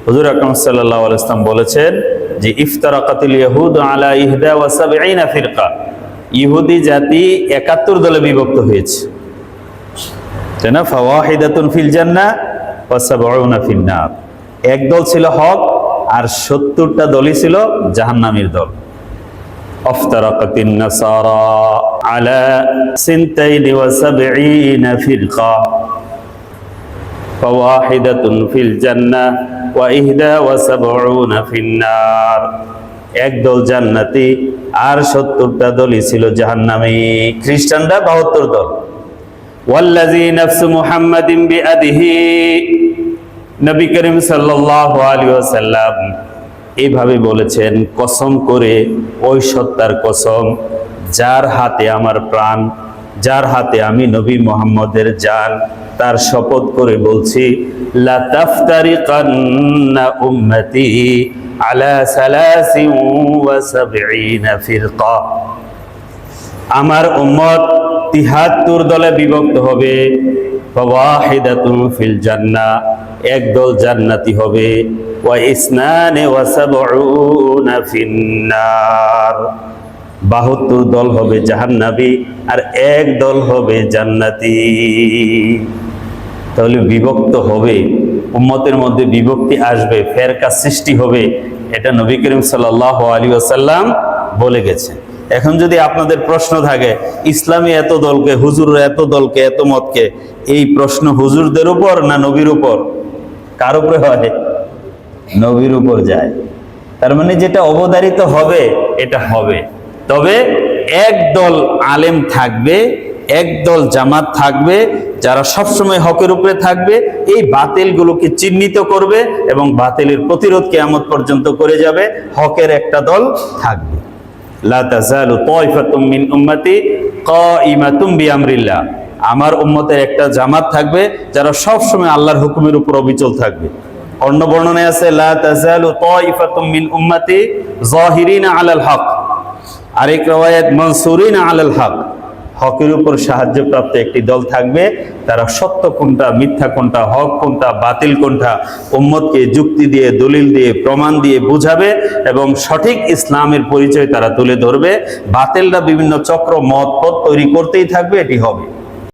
হুজুর আকরাম সাল্লাল্লাহু আলাইহি ওয়াসাল্লাম বলেছেন যে ইফতারাকাতুল ইয়াহুদ আলা 71 ফিরকা, ইহুদি জাতি 71 দলে বিভক্ত হয়েছে, তাই না? ফাওয়াহিদাতুন ফিল জান্নাহ ওয়া 70 ফিন নার। এক দল ছিল হক আর 70টা দলই ছিল জাহান্নামীর দল। আফতারাকাতিন নাসারা আলা 72 ফিরকা ফাওয়াহিদাতুন ফিল জান্নাহ ওয়া 71 ফিন নার। এক দল জান্নাতি আর 70টা দলই ছিল জাহান্নামী। খ্রিস্টানরা 72 দল। ওয়াল্লাযী নাফসু মুহাম্মাদিন বিয়াদিহি, নবী করিম সাল্লাল্লাহু আলাইহি ওয়াসাল্লাম এইভাবে বলেছেন, কসম করে ওই সত্তার কসম যার হাতে আমার প্রাণ, যার হাতে আমি নবী মুহাম্মদের জান, তার শপথ করে বলছি, লা তাফতারিকান্না উম্মতি আলা 73 ফিরকা, আমার উম্মত 73 দলে বিভক্ত হবে। ফাওয়াহিদাতুন ফিল জান্নাহ, এক দল জান্নাতি হবে। ওয়া 72 ফিন নার, 72 দল হবে জাহান্নামী আর এক দল হবে জান্নাতি। তাহলে বিভক্ত হবে, উম্মতের মধ্যে বিভক্তি আসবে, ফেরকা সৃষ্টি হবে, এটা নবী করিম সাল্লাল্লাহু আলাইহি ওয়াসাল্লাম বলে গেছে। এখন যদি আপনাদের প্রশ্ন থাকে ইসলামী এত দলকে, হুজুর এত দলকে, এত মতকে, এই প্রশ্ন হুজুরদের উপর না নবীর উপর? কার উপরে হয়? নবীর উপর যায়। তার মানে যেটা অবধারিত হবে এটা হবে। তবে এক দল আলেম থাকবে, এক দল জামাত থাকবে, যারা সবসময় হকের উপরে থাকবে, এই বাতিলগুলোকে চিহ্নিত করবে এবং বাতিলের প্রতিরোধ কিয়ামত পর্যন্ত করে যাবে। হকের একটা দল থাকবে। লা তাযালু তায়ফাতুম মিন উম্মতি কাইমাতুম বিআমরিল্লাহ, আমার উম্মতের একটা জামাত থাকবে যারা সবসময় আল্লাহর হুকুমের উপর অবিচল থাকবে। অন্য বর্ণনায় আছে লা তাযালু তায়ফাতুম মিন উম্মতি যাহিরিনা আলাল হক, আরেক riwayat মানসুরিনা আলাল হক, হকের উপর সাহায্যপ্রাপ্ত একটি দল থাকবে, তারা সত্য কোনটা, মিথ্যা কোনটা, হক কোনটা, বাতিল কোনটা, উম্মতকে যুক্তি দিয়ে, দলিল দিয়ে, প্রমাণ দিয়ে বুঝাবে এবং সঠিক ইসলামের পরিচয় তারা তুলে ধরবে। বাতিলরা বিভিন্ন চক্র, মত, পথ তৈরি করতেই থাকবে, এটি হবে।